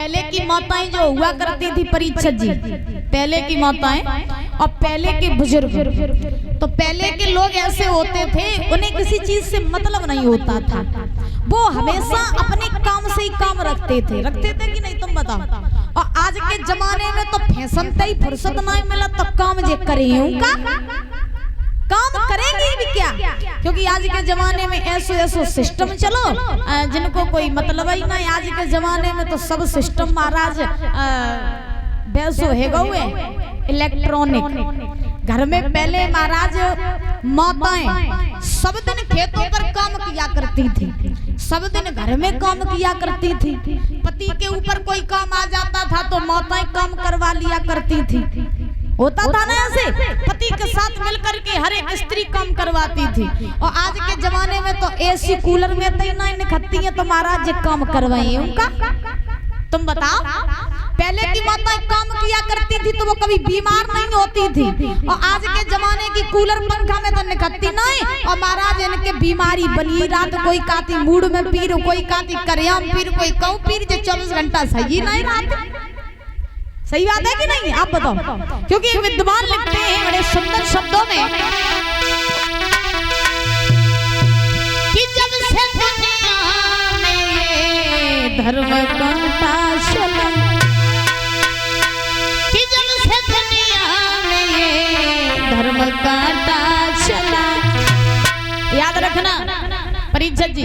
पहले की माताएं जो हुआ करती थी परीक्षित जी, पहले की माताएं और पहले के बुजुर्ग, तो पहले के लोग ऐसे होते थे, उन्हें किसी चीज से मतलब नहीं होता था, वो हमेशा अपने काम से ही काम रखते थे कि नहीं, तुम बताओ। और आज के जमाने में तो फैशन ही फुर्सत नहीं मिला तो काम जे करे उनका काम करेंगे भी क्या, क्योंकि आज के जमाने में ऐसो सिस्टम चलो जिनको कोई मतलब ही नहीं। आज के जमाने में तो सब सिस्टम महाराज वैसो है गए इलेक्ट्रॉनिक। घर में पहले महाराज माताएं सब दिन खेतों पर काम किया करती थी, सब दिन घर में काम किया करती थी। पति के ऊपर कोई काम आ जाता था तो माताएं काम करवा लिया करती थी, होता था ना ऐसे, पति के साथ मिलकर के हर एक स्त्री काम करवाती थी। और आज के जमाने में तो एसी कूलर में तो नहीं निकलती है तो महाराज जी काम करवाइए उनका। तुम बताओ, पहले की माताएं काम किया करती थी तो वो कभी बीमार नहीं होती थी, और आज के जमाने की कूलर पंखा में तो निकलती नहीं, और महाराज इनके बीमारी बनी रात कोई काती मूड में पीर, कोई काती करियाम पीर, कोई कऊ पीर, जो 24 घंटा सही नहीं रहती। सही बात है कि नहीं, आप बताओ। क्योंकि विद्वान लिखते हैं बड़े सुंदर शब्दों में कि जब से दुनिया में ये धर्म कांटा चला, कि जब से दुनिया में ये धर्म कांटा चला। याद रखना परीक्षित जी,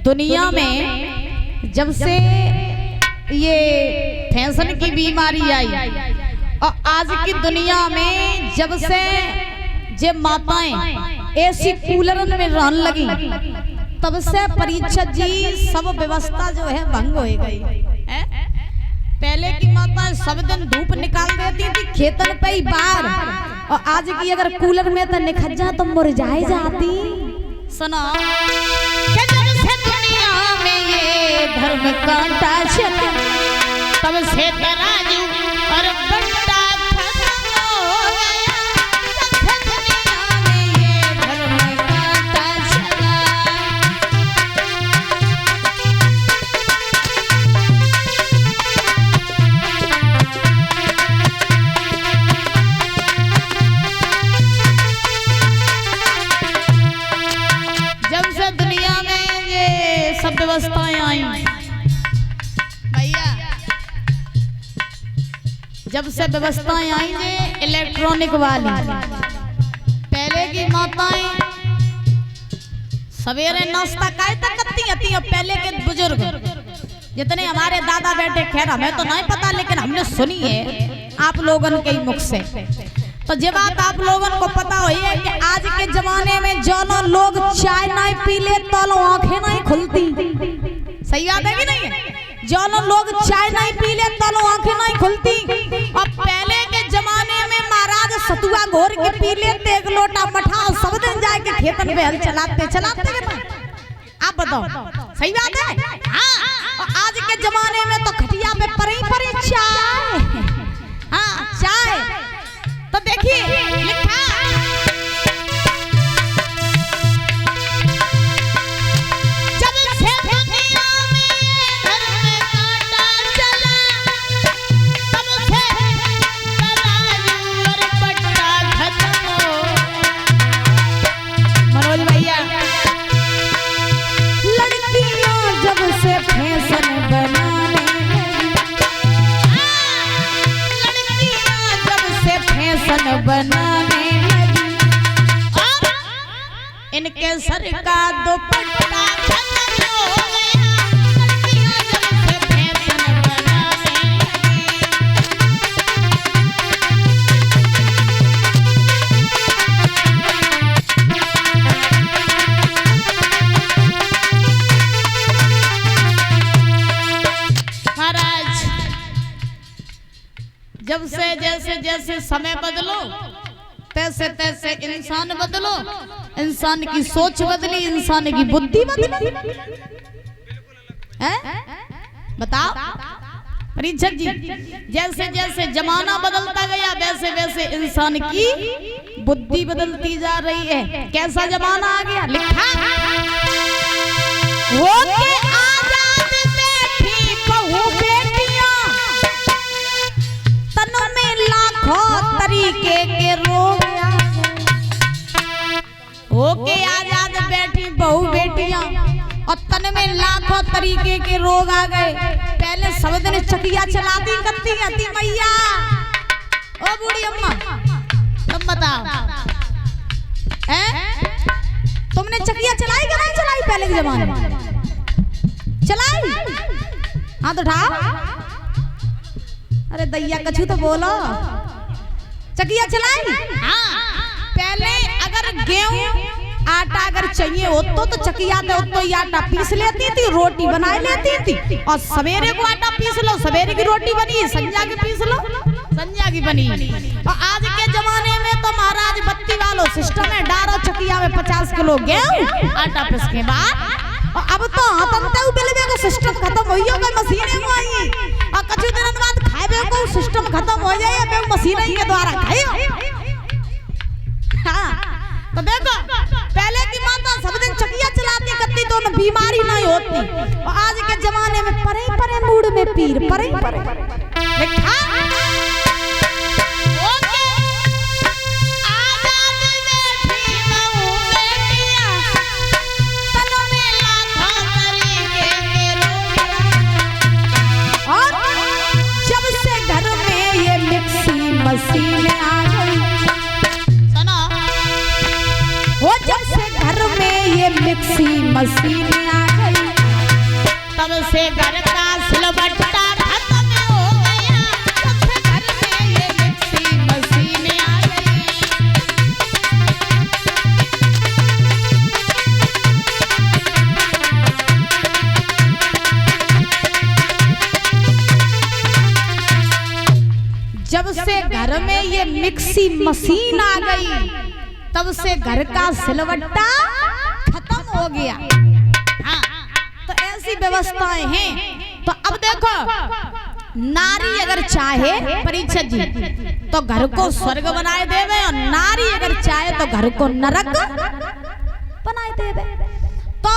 दुनिया में जब से ये फैशन की बीमारी आई और आज की दुनिया में जब से जे माताएं एसी कूलर में रहने लगी, तब से परीक्षित जी सब व्यवस्था जो है भंग हो गई है। पहले की माताएं सब दिन धूप निकाल देती थी खेतन पे ही बाहर, और आज की अगर कूलर में तो निकल जा तो मुरझाई जाती। सुनो, धर्म कांटा चला, तब से तराजू और बंटा खत्म हो गया, तब से दुनिया में ये धर्म कांटा चला। जब से दुनिया में ये सब व्यवस्थाएं आई भैया, जब से व्यवस्थाएं आई जे इलेक्ट्रॉनिक वाली, पहले की माताएं सवेरे नाश्ता काय तक करती हैं। पहले के बुजुर्ग जितने हमारे दादा बेटे, खैर हमें तो नहीं पता लेकिन हमने सुनी है आप लोगन के मुख से, तो ये बात आप लोगन को पता हुई है कि आज के जमाने में जो लोग चाय नहीं पी ले तो आंखें नहीं खुलती। सही बात है कि नहीं, जो लोग चाय नहीं पी ले तो आंखें नहीं खुलती। और पहले के जमाने में महाराज सतुआ घोर के पी लेते, एक लोटा मठा, सब दिन जाके खेतन पे हल चलाते आप बताओ। सही बात है। हाँ, और आज के जमाने में तो खटिया पे परी चाय, हाँ चाय, तो देखिए लिखा बनाने लगी, इनके सर का दुपट्टा खत्म हो गया, लड़कियां जब से फैशन बनाने लगी। महाराज जब से जैसे जैसे समय बदलो तैसे तैसे इंसान बदलो, इंसान की सोच बदली, इंसान की बुद्धि बदली है। बताओ परीक्षित जी, जैसे जैसे जमाना बदलता गया वैसे वैसे इंसान की बुद्धि बदलती जा रही है। कैसा जमाना आ गया, लिखा हो के आजाद बैठी बहू बेटी तन में लाखों तरीके के रोग आ गए। पहले सब दिन चकिया चलाती करती आती मैया। ओ बूढ़ी अम्मा तुम बताओ, तुमने चकिया चलाई कि नहीं चलाई पहले के जमाने में? चलाई? हाँ तो उठाओ। अरे दैया कछु तो बोलो। चकिया चलाई? हाँ। पहले अगर गेहूं आटा अगर चाहिए हो तो चकिया दे तो ही आटा पीस लेती थी, रोटी बना लेती थी। और सवेरे को आटा पीस लो, सवेरे की रोटी बनी, संजा की पीस लो, संजा की बनी। और आज के जमाने में तो महाराज बत्ती वालों सिस्टम है, डारो चकिया में 50 किलो गेहूं आटा पीस के बाद। और अब तो हतंते बिलवे का सिस्टम खत्म हो गया, मशीनें में आई। और कुछ दिन बाद खाए को सिस्टम खत्म हो जाए, मैं मशीनें के द्वारा खाइयो। हाँ तो देखो पहले की माता सब दिन चकिया चलाती करती तो न बीमारी नहीं होती। और आज के जमाने में परे परे मूड में पीर परे परे देखा मशीन आ गई। सुनो वो जब से घर में ये मिक्सी मशीन आ गई, तब से घर का सिलबट्टा खत्म हो गया। जब से घर में ये मिक्सी मशीन आ गई। जब से घर में ये मिक्सी मशीन आ गई, तब से घर का सिलवट्टा खत्म हो गया। हाँ तो ऐसी व्यवस्थाएं हैं। तो अब देखो नारी अगर चाहे परीक्षा जी तो घर को स्वर्ग बनाए देवे, और नारी अगर चाहे तो घर को नरक बनाए देवे। तो